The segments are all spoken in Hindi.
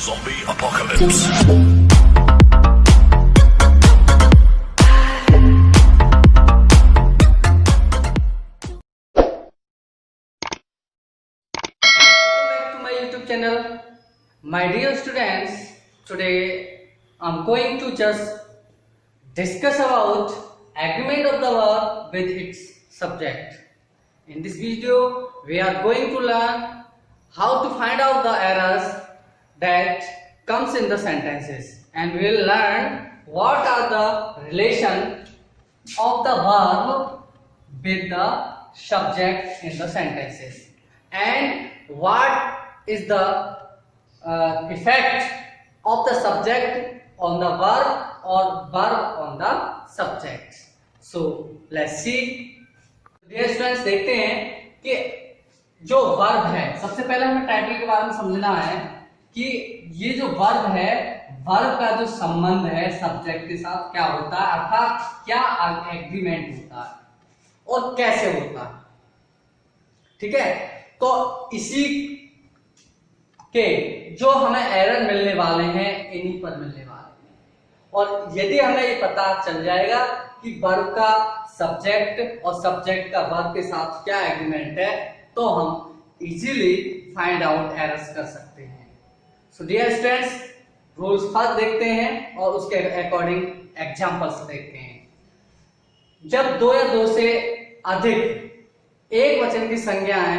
Zombie apocalypse. Back to my YouTube channel. My dear students, today I'm going to just discuss about agreement of the verb with its subject. In this video, we are going to learn how to find out the errors that comes in the sentences, and we will learn what are the relation of the verb with the subject in the sentences, and what is the effect of the subject on the verb or verb on the subject. So let's see. Dear students, देखते हैं कि जो वर्ब है, सबसे पहले हमें टाइटल के बारे में समझना है कि ये जो वर्ब है, वर्ब का जो संबंध है सब्जेक्ट के साथ क्या होता है, अर्थात क्या एग्रीमेंट होता है और कैसे होता है। ठीक है, तो इसी के जो हमें एरर मिलने वाले हैं इन्हीं पर मिलने वाले हैं, और यदि हमें ये पता चल जाएगा कि वर्ब का सब्जेक्ट और सब्जेक्ट का वर्ब के साथ क्या एग्रीमेंट है, तो हम इजीली फाइंड आउट एरर्स कर सकते हैं। So dear students, rules first देखते हैं और उसके अकॉर्डिंग एग्जांपल्स देखते हैं। जब दो या दो से अधिक एक वचन की संज्ञाएं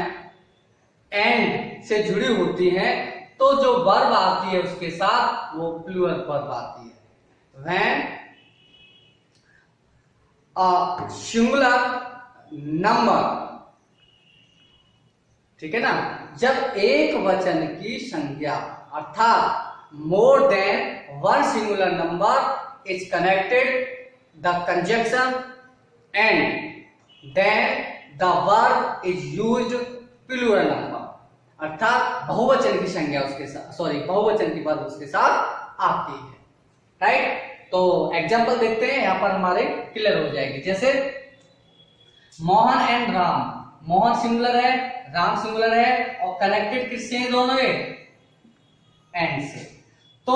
एंड से जुड़ी होती हैं, तो जो वर्ब आती है उसके साथ वो प्लूरल वर्ब आती है। When a singular number, ठीक है ना, जब एक वचन की संज्ञा अर्थात more than one singular number is connected the conjunction and then the verb is used plural number, अर्थात बहुवचन की संज्ञा उसके साथ, बहुवचन की वर्ब उसके साथ आती है। राइट, तो एग्जांपल देखते हैं, यहां पर हमारे क्लियर हो जाएगी। जैसे मोहन एंड राम, मोहन सिंगुलर है, राम सिंगुलर है, और कनेक्टेड किससे हैं दोनों एंड से, तो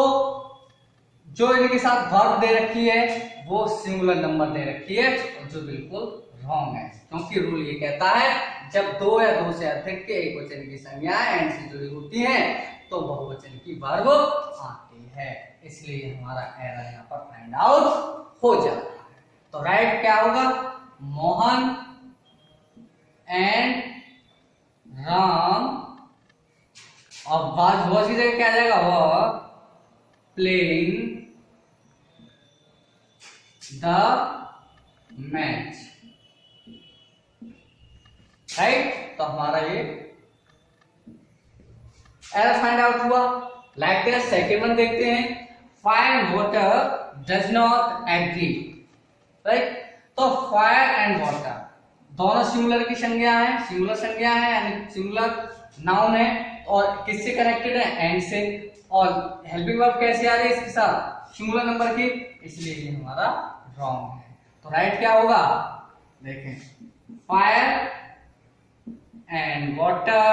जो इनके साथ वर्ब दे रखी है वो सिंगुलर नंबर दे रखी है, जो बिल्कुल रॉन्ग है, क्योंकि रूल ये कहता है जब दो या दो से अधिक के एक वचन की संज्ञाएं एंड से जुड़ी होती हैं तो बहुवचन की वर्ब आती है, इसलिए हमारा एरर यहाँ पर फाइंड आउट हो जाता है। तो राइट क्या होगा, मोहन एंड राम, और वॉज की जगह क्या आ जाएगा, वो प्लेइंग द मैच। राइट, तो हमारा ये एरर फाइंड आउट हुआ। लाइक दैट सेकंड वन देखते हैं, fire water does not agree. Right, तो फायर एंड वाटर दोनों सिंगुलर की संज्ञा है, सिंगुलर संज्ञा है यानी सिंगुलर नाउन है, और किससे कनेक्टेड है, एंड से, और हेल्पिंग वर्ब कैसे आ रही है इसके साथ, सिंगुलर नंबर की, इसलिए ये हमारा रॉन्ग है। तो राइट क्या होगा, देखें, fire and water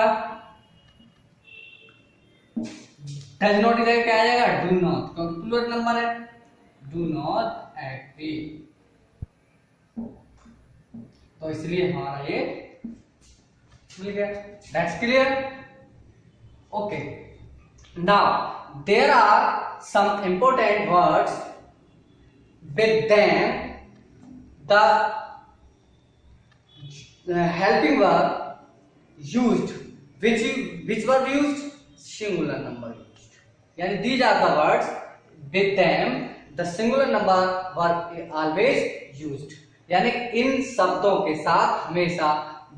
does not इधर क्या आ जाएगा, डू नॉट, क्योंकि प्लूरल नंबर है, डू नॉट एग्री, तो इसलिए हमारा ये मिल गया। That's clear. Okay, now there are some important words with them the helping verb used, which verb used, singular number used, yani these are the words with them the singular number verb always used, यानी इन शब्दों के साथ हमेशा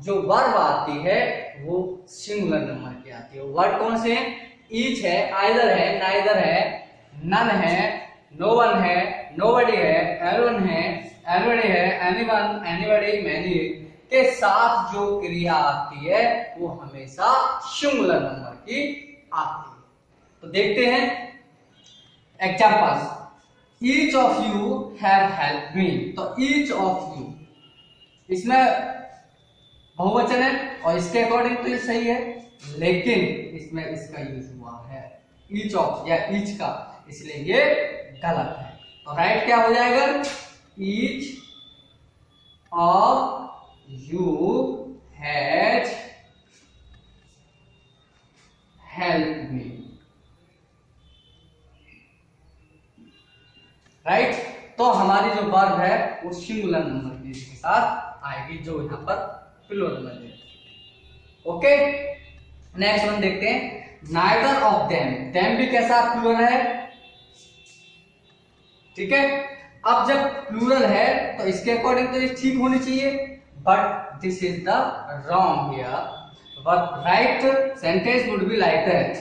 जो वर्ब आती है वो सिंगुलर नंबर की आती है। वर्ड कौन से हैं, ईच है, आइदर है, नाइदर है, नन है, नो वन है, नोबडी है, एवरीवन है, एवरीबॉडी है, एनीवन, एनीबॉडी, मैनी के साथ जो क्रिया आती है वो हमेशा सिंगुलर नंबर की आती है। तो देखते हैं examples. Each of you have helped me, तो ईच ऑफ यू इसमें बहुवचन है और इसके अकॉर्डिंग तो ये सही है, लेकिन इसमें इसका यूज हुआ है ईच ऑफ या ईच का, इसलिए ये गलत है। तो राइट क्या हो जाएगा, each of you has help me, right. तो हमारी जो वर्ब है वो सिंगुलर नंबर के साथ आएगी, जो यहां पर प्लूरल में है। ओके, नेक्स्ट वन देखते हैं, नाइदर ऑफ देम। देम भी कैसा प्लूरल है, ठीक है। अब जब प्लूरल है तो इसके अकॉर्डिंग तो ये ठीक होनी चाहिए, but this is the wrong here. But right sentence would be like that,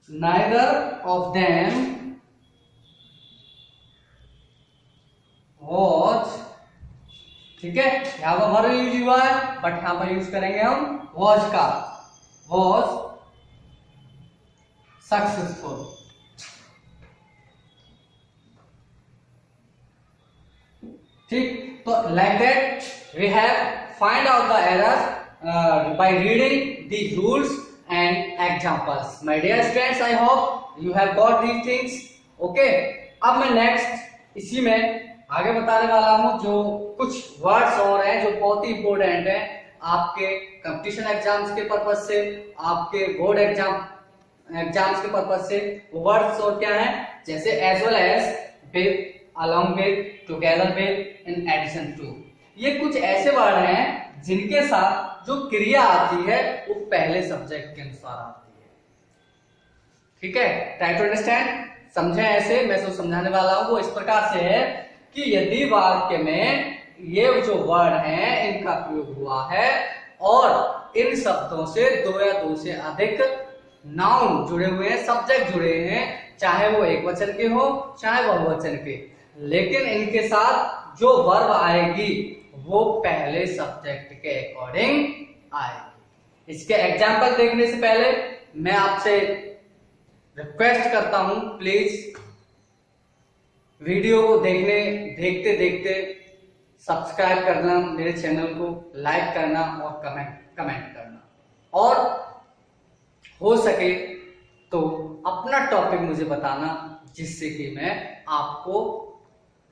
neither of them was, ठीक है। यहां पर वर्ब यूज हुआ है, बट यहां पर यूज करेंगे हम was का, was successful, ठीक। तो like that we have find out the error by reading the rules and examples. My dear students, I hope you have got these things. Okay, अब मैं नेक्स्ट इसी में आगे बताने वाला हूं जो कुछ वर्ड्स और हैं जो बहुत ही इंपॉर्टेंट हैं आपके कंपटीशन एग्जाम्स के पर्पज से, आपके बोर्ड एग्जाम्स के पर्पज से। वो वर्ड्स और क्या हैं, जैसे as well as, with, along with, together with, in addition to। ये कुछ ऐसे वर्ड हैं जिनके साथ जो क्रिया आती है वो पहले सब्जेक्ट के अनुसार आती है, ठीक है। ट्राई टू अंडरस्टैंड, समझे ऐसे। मैं जो समझाने वाला हूं वो इस प्रकार से है कि यदि वाक्य में ये जो वर्ड हैं इनका प्रयोग हुआ है और इन शब्दों से दो या दो से अधिक नाउन जुड़े हुए हैं, सब्जेक्ट जुड़े हैं, चाहे वो एक वचन के हो चाहे बहुवचन के, लेकिन इनके साथ जो वर्ब आएगी वो पहले सब्जेक्ट के अकॉर्डिंग आएगी। इसके एग्जाम्पल देखने से पहले मैं आपसे रिक्वेस्ट करता हूं, प्लीज वीडियो को देखते देखते सब्सक्राइब करना, मेरे चैनल को लाइक करना और कमेंट करना, और हो सके तो अपना टॉपिक मुझे बताना, जिससे कि मैं आपको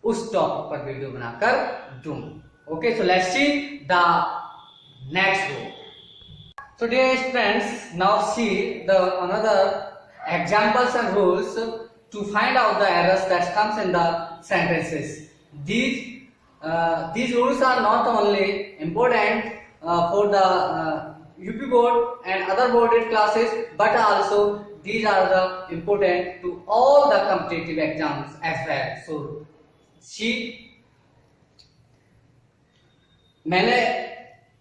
उस टॉपिक पर वीडियो बनाकर दूं। Okay, so let's see the next rule. So dear friends, now see the another examples and rules to find out the errors that comes in the sentences. These rules are not only important for the UP board and other boarded classes, but also these are the important to all the competitive exams as well. So see, मैंने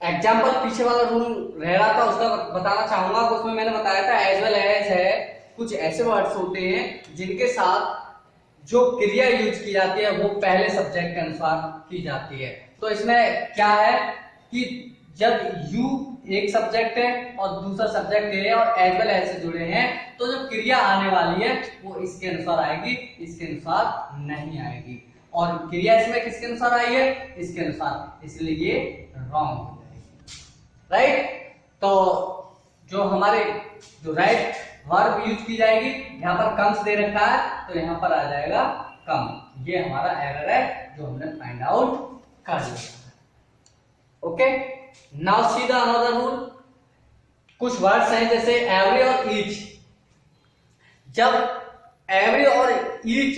एग्जाम्पल पीछे वाला रूल रह रहा था उसका बताना चाहूंगा। उसमें मैंने बताया था एज वेल एज है, कुछ ऐसे वर्ड्स होते हैं जिनके साथ जो क्रिया यूज की जाती है वो पहले सब्जेक्ट के अनुसार की जाती है। तो इसमें क्या है कि जब यू एक सब्जेक्ट है और दूसरा सब्जेक्ट है और एज वेल एज से जुड़े हैं, तो जो क्रिया आने वाली है वो इसके अनुसार आएगी, इसके अनुसार नहीं आएगी। और क्रिया इसमें किसके अनुसार आई है, इसके अनुसार, इसलिए ये रॉन्ग हो जाएगी, राइट। तो जो हमारे जो राइट वर्ब यूज की जाएगी, यहाँ पर कम्स दे रखा है तो यहाँ पर आ जाएगा कम। ये हमारा एरर है जो हमने फाइंड आउट कर लिया। Okay, now see the another rule. कुछ वर्ड्स हैं जैसे एवरी और ईच। जब एवरी और ईच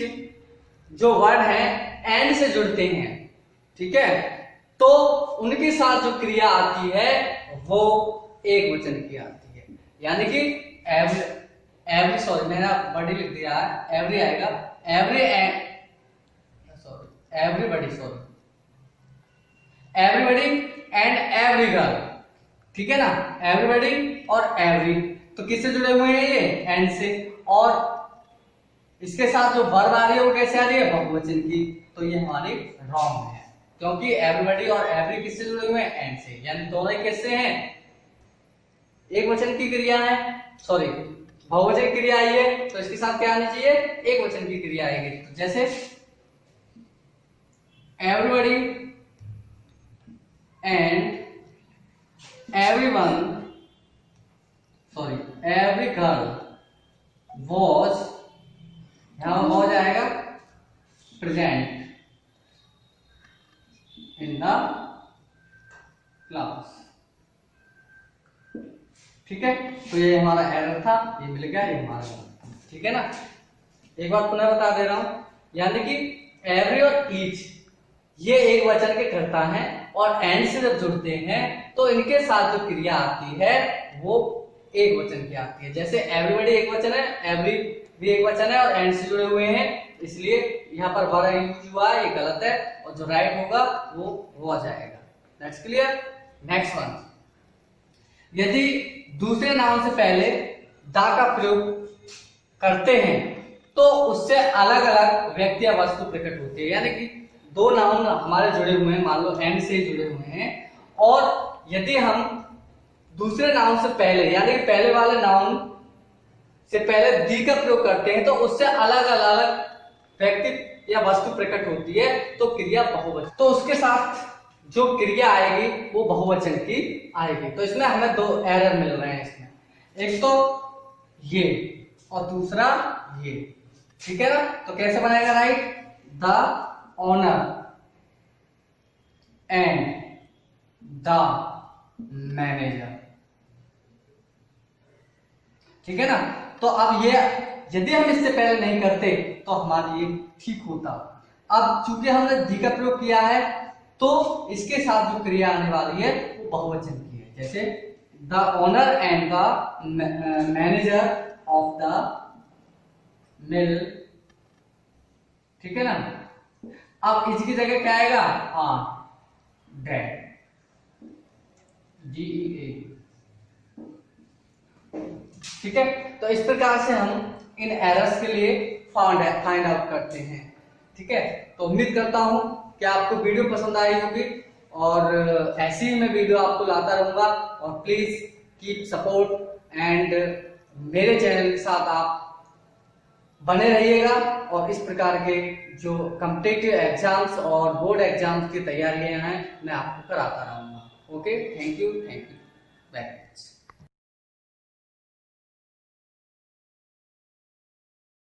जो वर्ड है एंड से जुड़ते हैं, ठीक है, तो उनके साथ जो क्रिया आती है वो एक वचन की आती है। यानी कि एवरी सॉरी मैंने बड़ी लिख दिया है, एवरी आएगा, एवरीबडी एंड एवरी गर्ल, ठीक है ना। एवरीबडी और एवरी तो किससे जुड़े हुए हैं, ये एंड से। और इसके साथ जो वर्ब आ रही है वो कैसे आ रही है, बहुवचन की। तो ये हमारी रॉन्ग है, क्योंकि एवरीबॉडी और एवरी किससे जुड़े हुए हैं, एंड से। यानी दोनों ही किससे हैं, एक वचन की क्रिया है, सॉरी बहुवचन की क्रिया आई है, तो इसके साथ क्या आनी चाहिए, एक वचन की क्रिया आएगी। तो जैसे एवरीबॉडी एंड गर्ल वॉज, यहां वॉज आएगा प्रेजेंट इन द क्लास। ठीक है, तो ये हमारा एरर था, ये मिल गया, ये हमारा गलत था। ठीक है ना, एक बार पुनः बता दे रहा हूं, यानी कि एवरी और ईच ये एक वचन के कर्ता हैं और एंड से जब जुड़ते हैं तो इनके साथ जो क्रिया आती है वो एक वचन की आती है। जैसे एवरीबॉडी एक वचन है, एवरी भी एक वचन है और एंड से जुड़े हुए हैं, इसलिए यहाँ पर वर यूज हुआ है, ये गलत है, और जो राइट होगा वो आ जाएगा। That's clear. नेक्स्ट वन, यदि दूसरे नाउन से पहले दा का प्रयोग करते हैं तो उससे अलग अलग व्यक्ति या वस्तु प्रकट होती है। यानी कि दो नाउन हमारे जुड़े हुए हैं, मान लो एंड से जुड़े हुए हैं, और यदि हम दूसरे नाउन से पहले यानी कि पहले वाले नाउन से पहले दी का प्रयोग करते हैं तो उससे अलग अलग व्यक्ति या वस्तु प्रकट होती है, तो क्रिया बहुवचन, तो उसके साथ जो क्रिया आएगी वो बहुवचन की आएगी। तो इसमें हमें दो एरर मिल रहे हैं इसमें, एक तो ये और दूसरा ये। ठीक है ना, तो कैसे बनेगा right, the owner and the manager. ठीक है ना, तो अब ये यदि हम इससे पहले नहीं करते तो हमारा ये ठीक होता। अब चूंकि हमने दी का प्रयोग किया है तो इसके साथ जो क्रिया आने वाली है वो बहुवचन की है। जैसे the owner and the manager of the mill. ठीक है ना, अब इसकी जगह क्या आएगा, डेड, DEA। ठीक है, तो इस प्रकार से हम इन एरर्स के लिए फाइंड आउट करते हैं। ठीक है, तो उम्मीद करता हूं कि आपको वीडियो पसंद आई होगी और ऐसी ही मैं वीडियो आपको लाता रहूंगा। और प्लीज कीप सपोर्ट एंड मेरे चैनल के साथ आप बने रहिएगा और इस प्रकार के जो कॉम्पिटिटिव एग्जाम्स और बोर्ड एग्जाम्स की तैयारियां हैं मैं आपको कराता रहूंगा। Okay, thank you very much.